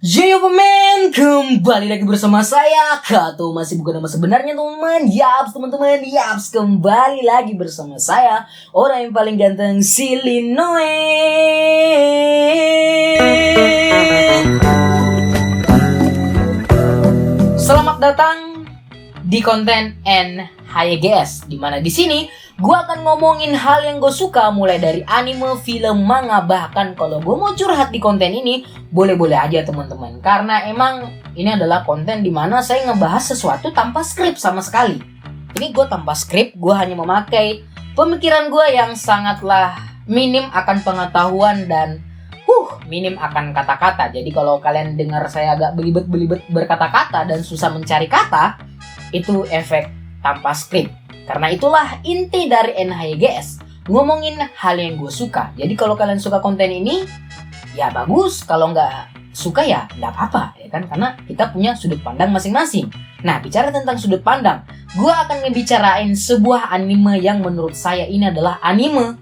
Yo men, kembali lagi bersama saya Kato. Masih bukan nama sebenarnya teman-teman. Teman-teman, kembali lagi bersama saya, orang yang paling ganteng, Silinoe. Selamat datang di konten NHYGS, dimana di sini gue akan ngomongin hal yang gue suka, mulai dari anime, film, manga. Bahkan kalau gue mau curhat di konten ini, boleh-boleh aja teman-teman. Karena emang ini adalah konten dimana saya ngebahas sesuatu tanpa skrip sama sekali. Ini gue tanpa skrip, gue hanya memakai pemikiran gue yang sangatlah minim akan pengetahuan dan minim akan kata-kata. Jadi kalau kalian dengar saya agak belibet-belibet berkata-kata dan susah mencari kata, itu efek tanpa skrip. Karena itulah inti dari NHYGS, ngomongin hal yang gue suka. Jadi kalau kalian suka konten ini, ya bagus. Kalau nggak suka ya nggak apa-apa, ya kan? Karena kita punya sudut pandang masing-masing. Nah, bicara tentang sudut pandang, gue akan ngebicarain sebuah anime yang menurut saya ini adalah anime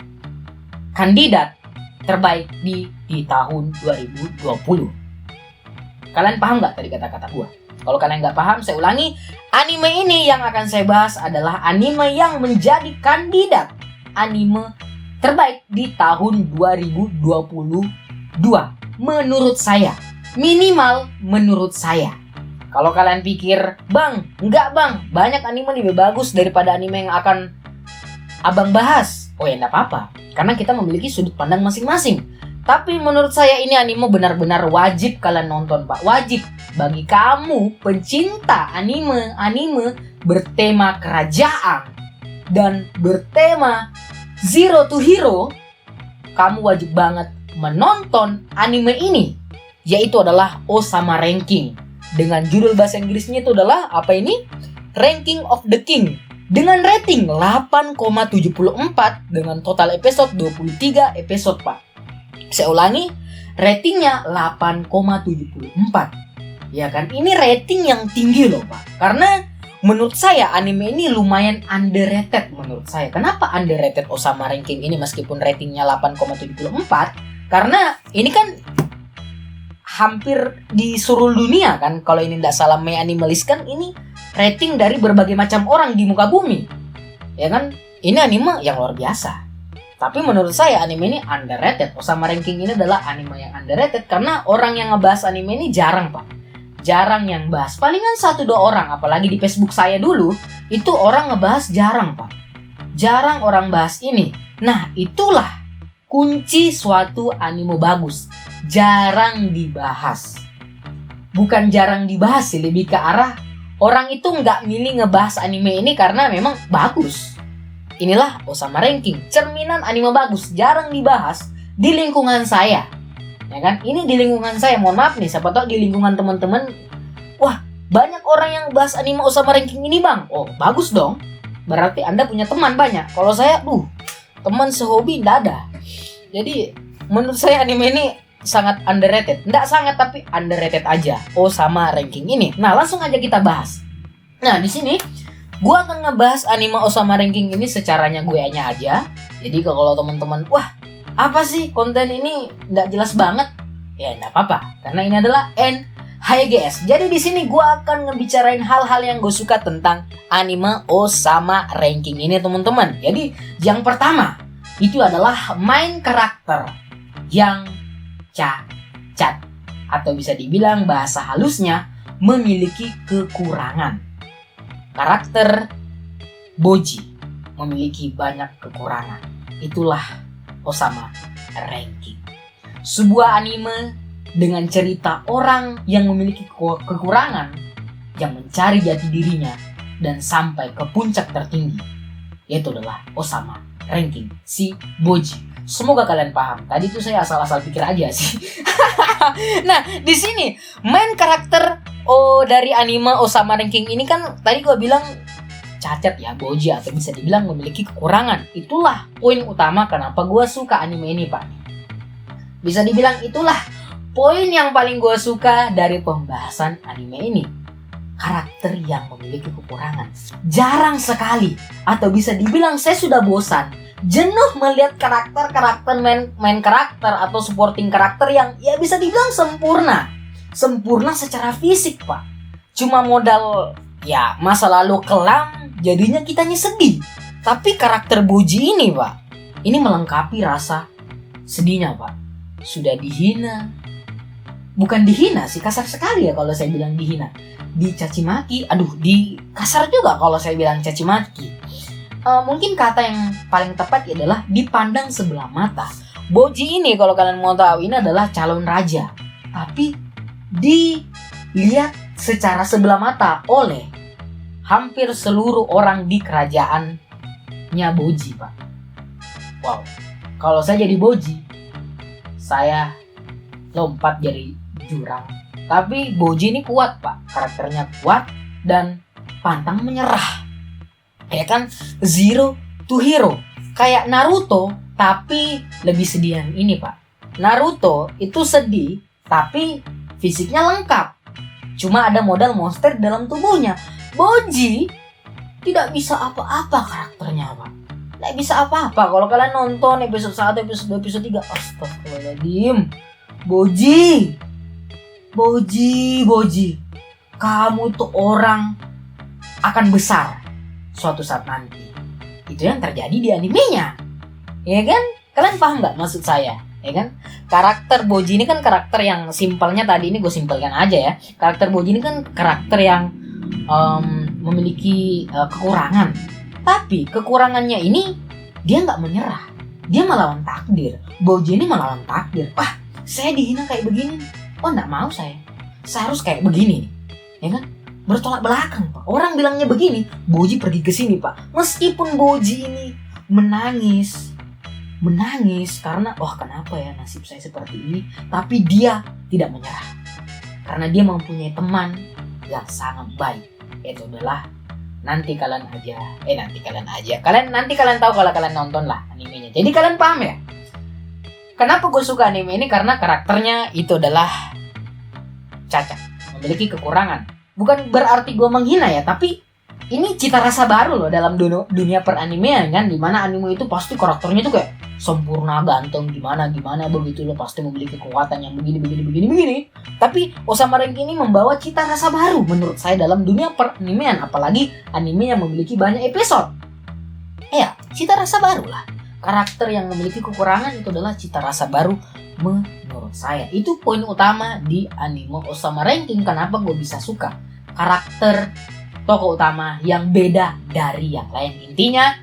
kandidat terbaik di tahun 2020. Kalian paham nggak tadi kata-kata gue? Kalau kalian nggak paham, saya ulangi. Anime ini yang akan saya bahas adalah anime yang menjadi kandidat anime terbaik di tahun 2022. Menurut saya. Minimal menurut saya. Kalau kalian pikir, Bang, banyak anime lebih bagus daripada anime yang akan Abang bahas. Oh ya, nggak apa-apa. Karena kita memiliki sudut pandang masing-masing. Tapi menurut saya ini anime benar-benar wajib kalian nonton, Pak. Wajib. Bagi kamu pencinta anime bertema kerajaan dan bertema Zero to Hero, kamu wajib banget menonton anime ini, yaitu adalah Osama Ranking. Dengan judul bahasa Inggrisnya itu adalah apa ini? Ranking of the King. Dengan rating 8,74 dengan total episode 23 episode, Pak. Saya ulangi, ratingnya 8,74. Ya kan, ini rating yang tinggi loh, Pak. Karena menurut saya anime ini lumayan underrated menurut saya. Kenapa underrated Osama Ranking ini meskipun ratingnya 8,74? Karena ini kan hampir di seluruh dunia kan. Kalau ini tidak salah Animalist kan ini rating dari berbagai macam orang di muka bumi. Ya kan, ini anime yang luar biasa. Tapi menurut saya anime ini underrated. Osama Ranking ini adalah anime yang underrated karena orang yang ngebahas anime ini jarang, Pak. Jarang yang bahas. Palingan 1-2 orang. Apalagi di Facebook saya dulu, itu orang ngebahas jarang, Pak. Jarang orang bahas ini. Nah, itulah kunci suatu anime bagus. Jarang dibahas. Bukan jarang dibahas sih, lebih ke arah orang itu nggak milih ngebahas anime ini karena memang bagus. Inilah Osama Ranking, cerminan anime bagus, jarang dibahas di lingkungan saya. Ya kan? Ini di lingkungan saya, mohon maaf nih, siapa tahu di lingkungan teman-teman, wah, banyak orang yang bahas anime Osama Ranking ini, Bang. Oh, bagus dong. Berarti Anda punya teman banyak. Kalau saya, teman sehobi enggak ada. Jadi, menurut saya anime ini sangat underrated. Enggak sangat, tapi underrated aja Osama Ranking ini. Nah, langsung aja kita bahas. Nah, di sini gue akan ngebahas anime Osama Ranking ini secaranya gue aja. Jadi kalau teman-teman, wah, apa sih konten ini nggak jelas banget? Ya nggak apa-apa, karena ini adalah NHYGS. Jadi di sini gue akan ngebicarain hal-hal yang gue suka tentang anime Osama Ranking ini, teman-teman. Jadi yang pertama itu adalah main karakter yang cacat, atau bisa dibilang bahasa halusnya memiliki kekurangan. Karakter Boji memiliki banyak kekurangan. Itulah Osama Ranking. Sebuah anime dengan cerita orang yang memiliki kekurangan, yang mencari jati dirinya dan sampai ke puncak tertinggi, yaitu adalah Osama Ranking, si Boji. Semoga kalian paham. Tadi tuh saya asal-asal pikir aja sih. Nah, di sini main karakter dari anime Osama Ranking ini kan tadi gue bilang cacat ya, Boji, atau bisa dibilang memiliki kekurangan. Itulah poin utama kenapa gue suka anime ini, Pak. Bisa dibilang itulah poin yang paling gue suka dari pembahasan anime ini. Karakter yang memiliki kekurangan. Jarang sekali, atau bisa dibilang saya sudah bosan, jenuh melihat karakter main karakter atau supporting karakter yang ya bisa dibilang sempurna. sempurna secara fisik, Pak. Cuma modal ya masa lalu kelam, jadinya kitanya sedih. Tapi karakter Boji ini, Pak, ini melengkapi rasa sedihnya, Pak. Sudah dihina. Bukan dihina sih, kasar sekali ya kalau saya bilang dihina. Dicaci maki, di kasar juga kalau saya bilang caci maki. Mungkin kata yang paling tepat adalah dipandang sebelah mata. Boji ini kalau kalian mau tahu ini adalah calon raja, tapi dilihat secara sebelah mata oleh hampir seluruh orang di kerajaannya Boji, Pak. Wow, kalau saya jadi Boji, saya lompat dari jurang. Tapi Boji ini kuat, Pak. Karakternya kuat dan pantang menyerah. Ya kan, zero to hero. Kayak Naruto, tapi lebih sedih yang ini, Pak. Naruto itu sedih, tapi fisiknya lengkap. Cuma ada modal monster dalam tubuhnya. Boji tidak bisa apa-apa karakternya, Pak. Tidak bisa apa-apa. Kalau kalian nonton episode 1, episode 2, episode 3, astagfirullahaladzim. Boji. Kamu tuh orang akan besar suatu saat nanti. Itu yang terjadi di animenya. Ya kan? Kalian paham gak maksud saya? Ya kan? Karakter Boji ini kan karakter yang simpelnya tadi ini gue simpelkan aja ya. Karakter Boji ini kan karakter yang memiliki kekurangan. Tapi kekurangannya ini dia gak menyerah. Dia melawan takdir. Boji ini melawan takdir. Saya dihina kayak begini. Gak mau saya. Saya harus kayak begini. Ya kan? Bertolak belakang, Pak. Orang bilangnya begini, Boji pergi ke sini, Pak. Meskipun Boji ini menangis karena kenapa ya nasib saya seperti ini, tapi dia tidak menyerah. Karena dia mempunyai teman yang sangat baik. Itu adalah nanti kalian tahu kalau kalian nonton lah animenya. Jadi kalian paham ya? Kenapa gue suka anime ini? Karena karakternya itu adalah cacat, memiliki kekurangan. Bukan berarti gue menghina ya, tapi ini cita rasa baru loh dalam dunia peranimean kan, dimana anime itu pasti karakternya tuh kayak sempurna, ganteng, gimana begitu loh, pasti memiliki kekuatan yang begini. Tapi Osama Ranking ini membawa cita rasa baru menurut saya dalam dunia peranimean, apalagi anime yang memiliki banyak episode. Ya, cita rasa baru lah. Karakter yang memiliki kekurangan itu adalah cita rasa baru menurut saya. Itu poin utama di anime Osama Ranking. Kenapa gue bisa suka karakter tokoh utama yang beda dari yang lain. Intinya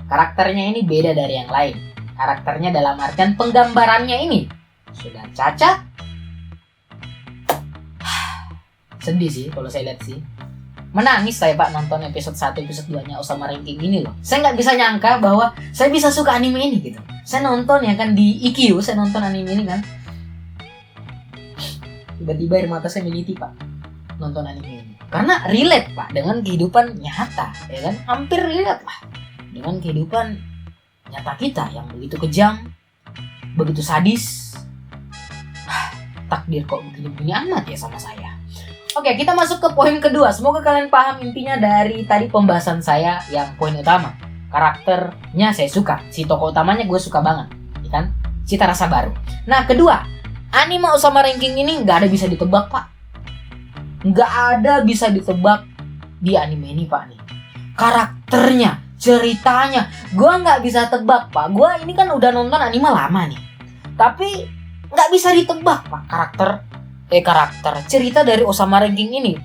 karakternya ini beda dari yang lain. Karakternya dalam artian penggambarannya ini sudah cacat. Sedih sih kalau saya lihat sih. Menangis saya, Pak, nonton episode 1, episode 2-nya Osama Ranking ini loh. Saya nggak bisa nyangka bahwa saya bisa suka anime ini gitu. Saya nonton ya kan di IQ, saya nonton anime ini kan. Tiba-tiba air mata saya meniti, Pak, nonton anime ini. Karena relate, Pak, dengan kehidupan nyata, ya kan? Hampir relate lah dengan kehidupan nyata kita yang begitu kejam, begitu sadis. Takdir kok begini-begini amat ya sama saya. Oke, kita masuk ke poin kedua. Semoga kalian paham intinya dari tadi pembahasan saya yang poin utama. Karakternya saya suka. Si tokoh utamanya gue suka banget. Ya kan? Cita rasa baru. Nah, kedua, anime Osama Ranking ini nggak ada bisa ditebak, Pak. Nggak ada bisa ditebak di anime ini, Pak. Nih. Karakternya, ceritanya, gue nggak bisa tebak, Pak. Gue ini kan udah nonton anime lama nih. Tapi nggak bisa ditebak, Pak. Karakter cerita dari Osama Ranking ini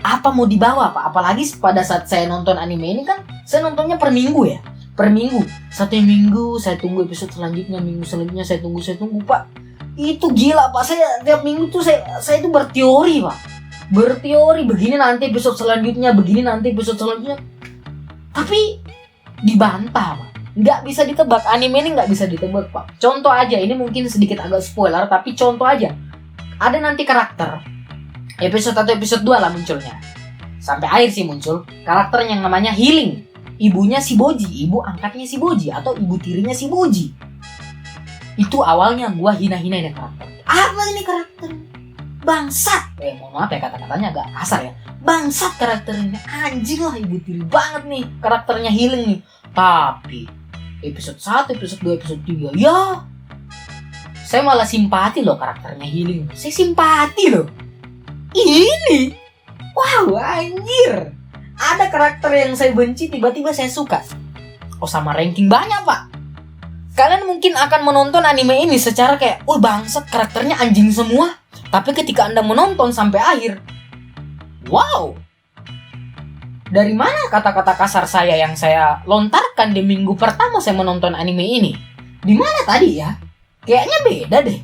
apa mau dibawa, Pak? Apalagi pada saat saya nonton anime ini kan saya nontonnya per minggu ya, per minggu. Satu minggu saya tunggu episode selanjutnya, minggu selanjutnya saya tunggu, Pak. Itu gila, Pak. Saya tiap minggu tuh saya itu berteori, Pak. Berteori begini nanti episode selanjutnya, tapi dibantah, Pak. Nggak bisa ditebak. Anime ini nggak bisa ditebak, Pak. Contoh aja, ini mungkin sedikit agak spoiler, tapi contoh aja. Ada nanti karakter episode 1, episode 2 lah munculnya. Sampai akhir sih muncul karakter yang namanya Healing. Ibunya si Boji, ibu angkatnya si Boji atau ibu tirinya si Boji. Itu awalnya gua hina-hinain karakter. Apa ini karakter? Bangsat. Mohon maaf ya kata-katanya agak kasar ya. Bangsat karakter ini. Anjing lah, ibu tiri banget nih karakternya Healing nih. Tapi episode 1, episode 2, episode 3 ya Saya malah simpati loh karakternya Healing. Saya simpati loh. Ini, wow, anjir. Ada karakter yang saya benci, tiba-tiba saya suka. Osama Ranking banyak, Pak. Kalian mungkin akan menonton anime ini secara kayak, bangsat, karakternya anjing semua. Tapi ketika Anda menonton sampai akhir, wow. Dari mana kata-kata kasar saya yang saya lontarkan di minggu pertama saya menonton anime ini? Di mana tadi ya? Kayaknya beda deh.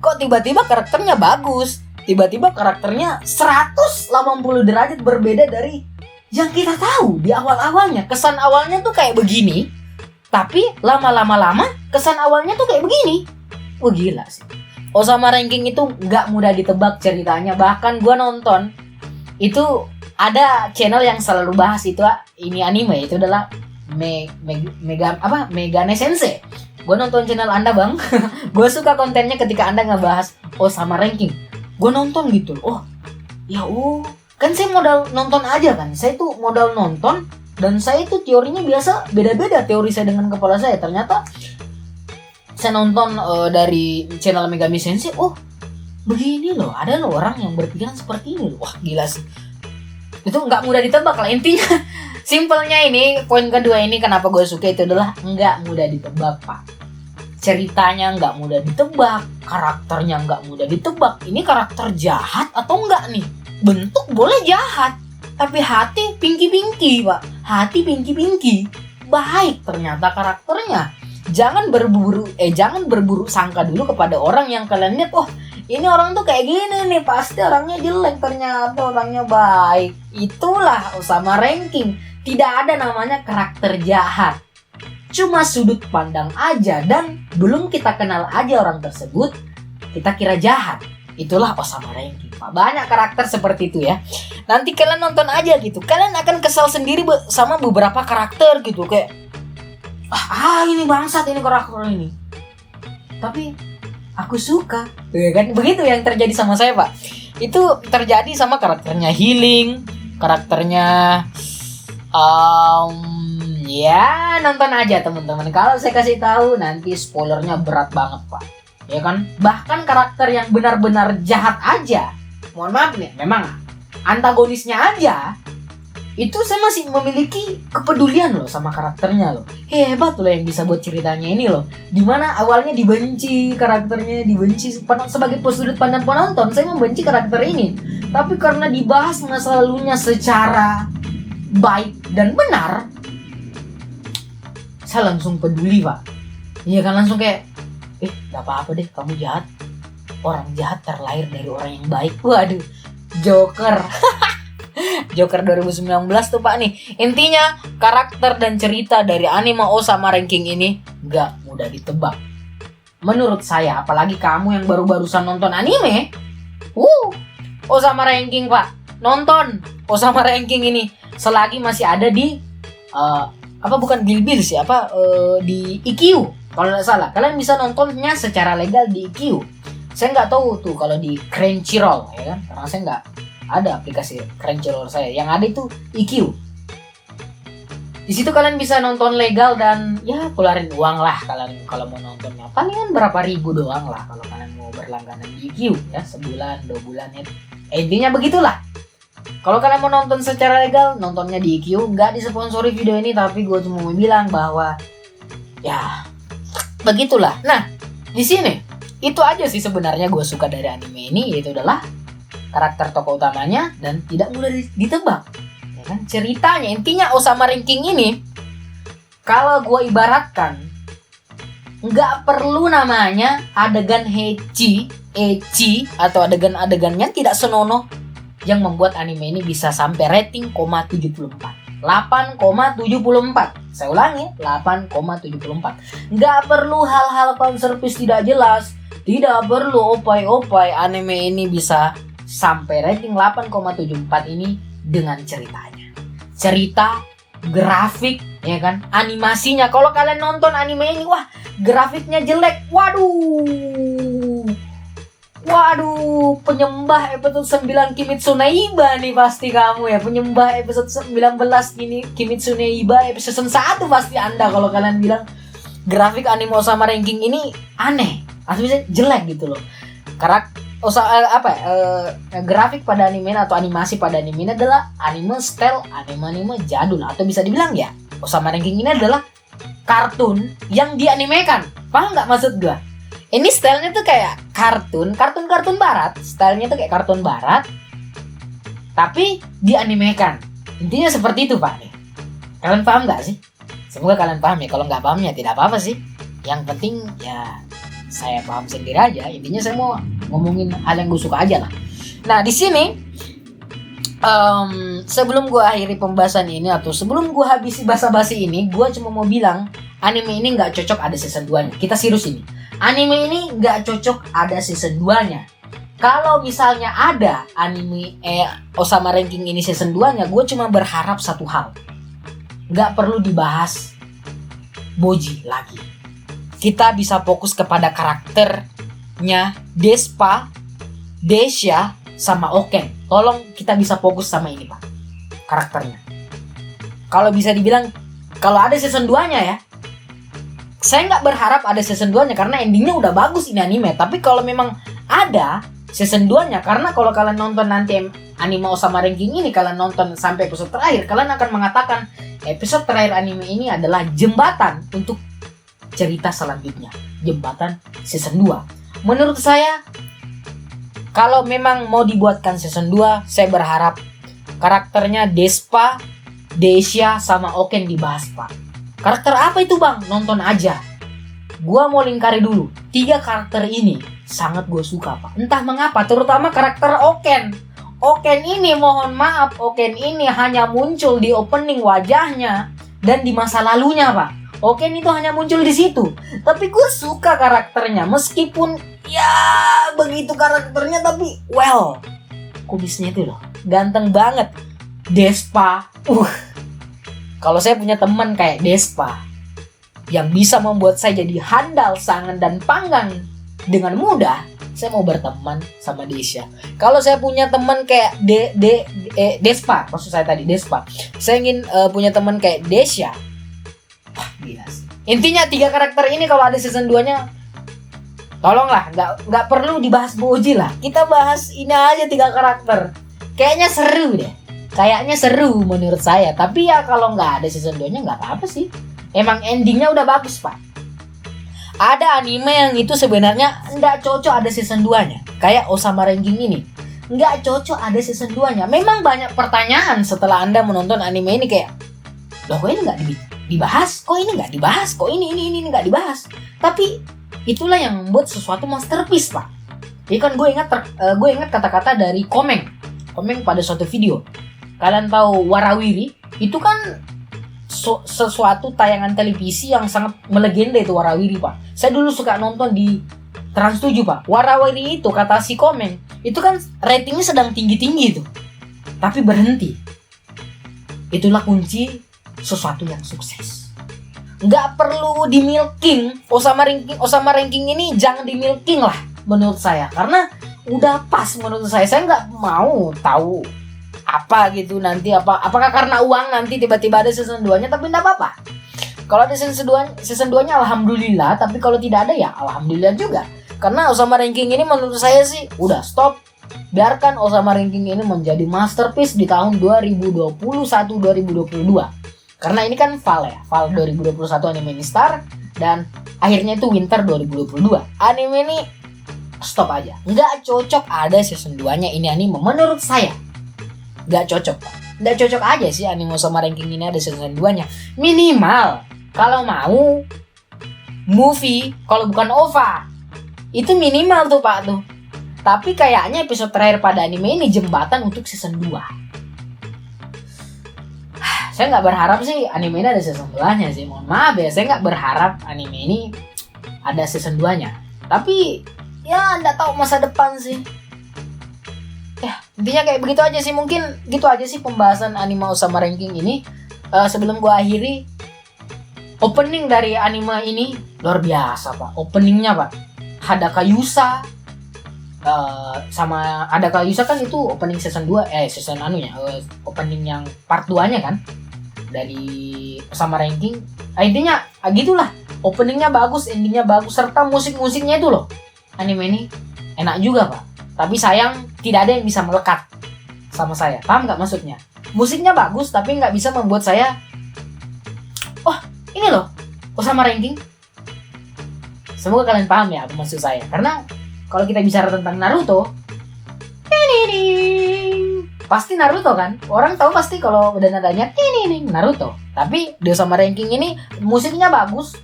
Kok tiba-tiba karakternya bagus? Tiba-tiba karakternya 180 derajat berbeda dari yang kita tahu di awal-awalnya. Kesan awalnya tuh kayak begini, tapi lama-lama kesan awalnya tuh kayak begini. Gila sih. Osama Ranking itu gak mudah ditebak ceritanya. Bahkan gue nonton, itu ada channel yang selalu bahas itu ini anime. Itu adalah Megane Sensei. Gue nonton channel Anda, Bang. Gue suka kontennya ketika Anda ngebahas Osama Ranking. Gue nonton gitu. Kan saya modal nonton aja kan. Saya tuh modal nonton. Dan saya itu teorinya biasa beda-beda teori saya dengan kepala saya. Ternyata saya nonton dari channel Megami Sensei. Begini loh. Ada loh orang yang berpikiran seperti ini loh. Wah, gila sih. Itu gak mudah ditebak lah. Intinya simpelnya ini, poin kedua ini kenapa gue suka itu adalah gak mudah ditebak, Pak. Ceritanya gak mudah ditebak. Karakternya gak mudah ditebak. Ini karakter jahat atau enggak nih? Bentuk boleh jahat, tapi hati pinky-pinky, Pak. Hati pinky-pinky. Baik ternyata karakternya. Jangan berburu sangka dulu kepada orang yang kalian lihat, ini orang tuh kayak gini nih, pasti orangnya jelek, ternyata orangnya baik. Itulah Osama Ranking. Tidak ada namanya karakter jahat. Cuma sudut pandang aja, dan belum kita kenal aja orang tersebut, kita kira jahat. Itulah Osama Ranking, Pak. Banyak karakter seperti itu ya. Nanti kalian nonton aja gitu. Kalian akan kesal sendiri sama beberapa karakter gitu. Kayak, ini bangsat ini karakter ini. Tapi aku suka. Kan begitu yang terjadi sama saya, Pak. Itu terjadi sama karakternya Healing. Karakternya ya nonton aja teman-teman. Kalau saya kasih tahu nanti spoilernya berat banget, Pak. Ya kan? Bahkan karakter yang benar-benar jahat aja, mohon maaf nih, memang antagonisnya aja, itu saya masih memiliki kepedulian loh sama karakternya loh. Hebat loh yang bisa buat ceritanya ini loh. Dimana awalnya dibenci karakternya, dibenci sebagai sudut pandang penonton, saya membenci karakter ini. Tapi karena dibahas masa lalunya secara baik dan benar, saya langsung peduli, Pak. Iya kan, langsung kayak, gak apa-apa deh, kamu jahat. Orang jahat terlahir dari orang yang baik. Waduh, Joker. Joker 2019 tuh, Pak nih. Intinya, karakter dan cerita dari anime Osama Ranking ini gak mudah ditebak. Menurut saya, apalagi kamu yang baru-barusan nonton anime. Osama Ranking, Pak. Nonton Osama Ranking ini selagi masih ada di bukan Bilbil sih, di IQ. Kalau nggak salah, kalian bisa nontonnya secara legal di IQ. Saya nggak tahu tuh kalau di Crunchyroll, ya kan? Karena saya nggak ada aplikasi Crunchyroll saya. Yang ada itu IQ. Di situ kalian bisa nonton legal dan ya keluarin uang lah kalian kalau mau nontonnya. Palingan berapa ribu doang lah kalau kalian mau berlangganan di IQ ya, sebulan, 2 bulan ya. Intinya begitulah. Kalau kalian mau nonton secara legal, nontonnya di IQ. Nggak disponsori video ini, tapi gue cuma mau bilang bahwa ya begitulah. Nah, di sini itu aja sih sebenarnya gue suka dari anime ini, yaitu adalah karakter tokoh utamanya dan tidak mudah ditebak. Ya kan? Ceritanya, intinya Osama Ranking ini kalau gue ibaratkan nggak perlu namanya adegan ecchi atau adegan-adegannya tidak senonoh yang membuat anime ini bisa sampai rating 8,74. Saya ulangi, 8,74. Nggak perlu hal-hal fanservice tidak jelas, tidak perlu opai-opai, anime ini bisa sampai rating 8,74 ini dengan ceritanya. Cerita, grafik, ya kan, animasinya. Kalau kalian nonton anime ini, wah, grafiknya jelek. Waduh, penyembah episode 9 Kimetsu no Yaiba nih pasti kamu ya. Penyembah episode 19 ini Kimetsu no Yaiba episode 1 pasti Anda kalau kalian bilang grafik anime Osama Ranking ini aneh. Aslinya jelek gitu loh. Grafik pada anime atau animasi pada anime ini adalah anime style anime jadul, atau bisa dibilang ya Osama Ranking ini adalah kartun yang dianimekan. Paham nggak maksud gua? Ini stylenya tuh kayak kartun barat. Stylenya tuh kayak kartun barat, tapi dianimekan. Intinya seperti itu Pak. Kalian paham nggak sih? Semoga kalian paham ya. Kalau nggak paham ya tidak apa-apa sih. Yang penting ya saya paham sendiri aja. Intinya saya mau ngomongin hal yang gue suka aja lah. Nah di sini sebelum gue akhiri pembahasan ini atau sebelum gue habisi basa-basi ini, gue cuma mau bilang anime ini nggak cocok ada season 2-nya. Kita serius ini. Anime ini nggak cocok ada season 2-nya. Kalau misalnya ada anime Osama Ranking ini season 2-nya, gue cuma berharap satu hal. Nggak perlu dibahas Boji lagi. Kita bisa fokus kepada karakternya Despa, Desya, sama Oken. Tolong kita bisa fokus sama ini Pak, karakternya. Kalau bisa dibilang, kalau ada season 2-nya ya, saya nggak berharap ada season 2-nya karena endingnya udah bagus ini anime. Tapi kalau memang ada season 2-nya, karena kalau kalian nonton nanti anime Osama Ranking ini, kalian nonton sampai episode terakhir, kalian akan mengatakan episode terakhir anime ini adalah jembatan untuk cerita selanjutnya, jembatan season 2. Menurut saya, kalau memang mau dibuatkan season 2, saya berharap karakternya Despa, Desya, sama Oken dibahas Pak. Karakter apa itu Bang? Nonton aja. Gua mau lingkari dulu. 3 karakter ini sangat gue suka Pak. Entah mengapa, terutama karakter Oken. Oken ini, mohon maaf, Oken ini hanya muncul di opening wajahnya dan di masa lalunya Pak. Oken itu hanya muncul di situ. Tapi gue suka karakternya, meskipun ya begitu karakternya, tapi kumisnya itu loh ganteng banget. Despa, kalau saya punya teman kayak Despa yang bisa membuat saya jadi handal, sangan, dan panggang dengan mudah, saya mau berteman sama Desya. Kalau saya punya teman kayak Despa, maksud saya tadi Despa, saya ingin punya teman kayak Desya. Wah, gila sih. Intinya 3 karakter ini kalau ada season 2-nya, tolonglah, nggak perlu dibahas Boji lah. Kita bahas ini aja 3 karakter. Kayaknya seru deh. Kayaknya seru menurut saya. Tapi ya kalau nggak ada season 2-nya nggak apa-apa sih. Emang endingnya udah bagus Pak. Ada anime yang itu sebenarnya nggak cocok ada season 2-nya. Kayak Osama Ranking ini. Nggak cocok ada season 2-nya. Memang banyak pertanyaan setelah Anda menonton anime ini kayak, loh kok ini nggak dibahas? Kok ini nggak dibahas? Kok ini nggak dibahas? Tapi itulah yang membuat sesuatu masterpiece Pak. Jadi kan gue ingat kata-kata dari Komeng pada suatu video. Kalian tahu Warawiri? Itu kan sesuatu tayangan televisi yang sangat melegenda itu Warawiri Pak. Saya dulu suka nonton di Trans 7 Pak. Warawiri itu kata si Komeng, itu kan ratingnya sedang tinggi-tinggi itu, tapi berhenti. Itulah kunci sesuatu yang sukses. Nggak perlu di milking. Osama Ranking ini jangan di milking lah menurut saya, karena udah pas menurut saya. Saya nggak mau tahu apa gitu nanti apakah karena uang nanti tiba-tiba ada season 2-nya, tapi enggak apa-apa. Kalau ada season 2-nya alhamdulillah, tapi kalau tidak ada ya alhamdulillah juga. Karena Osama Ranking ini menurut saya sih udah stop. Biarkan Osama Ranking ini menjadi masterpiece di tahun 2021-2022. Karena ini kan Fall 2021 anime ini start, dan akhirnya itu winter 2022. Anime ini stop aja. Nggak cocok ada season 2-nya ini anime menurut saya. Nggak cocok Pak. Nggak cocok aja sih anime Osama Ranking ini ada season 2-nya. Minimal kalau mau movie, kalau bukan OVA, itu minimal tuh Pak tuh. Tapi kayaknya episode terakhir pada anime ini jembatan untuk season 2. Saya nggak berharap sih anime ini ada season 2-nya sih. Mohon maaf ya, saya nggak berharap anime ini ada season 2-nya. Tapi ya nggak tahu masa depan sih. Ya intinya kayak begitu aja sih. Mungkin gitu aja sih pembahasan anime Osama Ranking ini. Sebelum gua akhiri, opening dari anime ini luar biasa Pak. Openingnya Pak, Hadaka Yusa, sama Hadaka Yusa kan itu opening season 2, opening yang part 2-nya kan dari Osama Ranking. Intinya gitulah. Openingnya bagus, endingnya bagus, serta musik-musiknya itu loh. Anime ini enak juga pak. Tapi sayang tidak ada yang bisa melekat sama saya. Paham nggak maksudnya? Musiknya bagus tapi nggak bisa membuat saya, oh ini loh Osama Ranking. Semoga kalian paham ya apa maksud saya. Karena kalau kita bicara tentang Naruto, pasti Naruto kan. Orang tahu pasti kalau udah nadanya Naruto. Tapi di Osama Ranking ini musiknya bagus.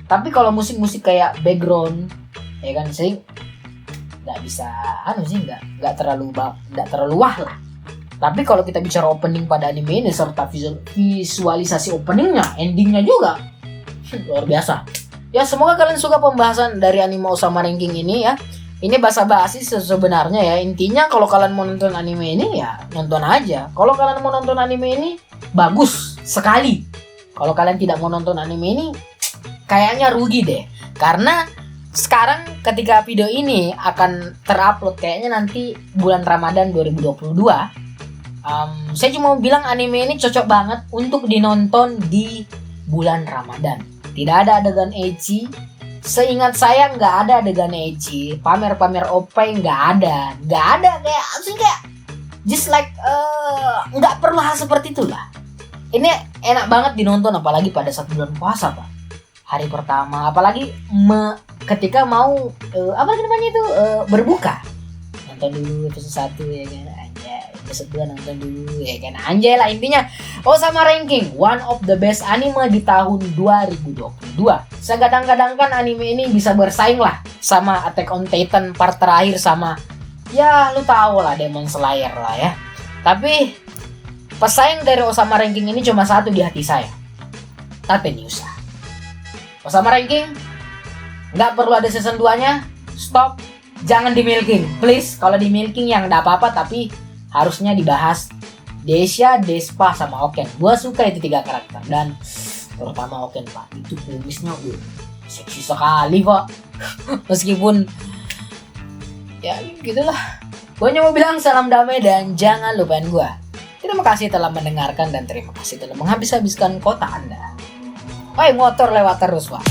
Tapi kalau musik-musik kayak background, ya kan sih nggak bisa, nggak terlalu wah lah. Tapi kalau kita bicara opening pada anime ini serta visualisasi openingnya, endingnya juga luar biasa. Ya semoga kalian suka pembahasan dari anime Osama Ranking ini ya. Ini basa-basi sebenarnya ya. Intinya kalau kalian mau nonton anime ini ya nonton aja. Kalau kalian mau nonton anime ini bagus sekali. Kalau kalian tidak mau nonton anime ini kayaknya rugi deh. Karena sekarang ketika video ini akan terupload kayaknya nanti bulan Ramadan 2022. Saya cuma mau bilang anime ini cocok banget untuk dinonton di bulan Ramadan. Tidak ada adegan ecchi. Seingat saya nggak ada adegan ecchi. Pamer-pamer opai nggak ada. Kayak just like nggak perlu hal seperti itulah. Ini enak banget dinonton apalagi pada saat bulan puasa pak. Hari pertama apalagi ketika mau berbuka. Nonton dulu episode 1 ya kan. Episode 2 nonton dulu ya kan. Anjay lah intinya. Osama Ranking one of the best anime di tahun 2022. Saya gadang-gadangkan anime ini bisa bersaing lah sama Attack on Titan part terakhir sama ya lu tahu lah Demon Slayer lah ya. Tapi pesaing dari Osama Ranking ini cuma satu di hati saya. Tatenyusa. Osama Ranking nggak perlu ada season 2-nya. Stop. Jangan di-milking. Please. Kalau di-milking yang nggak apa-apa tapi harusnya dibahas Desha, Despa, sama Oken. Gua suka itu 3 karakter. Dan terutama Oken pak. Itu kumisnya seksi sekali pak. Meskipun ya gitulah. Gua cuma bilang salam damai dan jangan lupain gua. Terima kasih telah mendengarkan dan terima kasih telah menghabis-habiskan kota Anda. Woi motor lewat terus pak.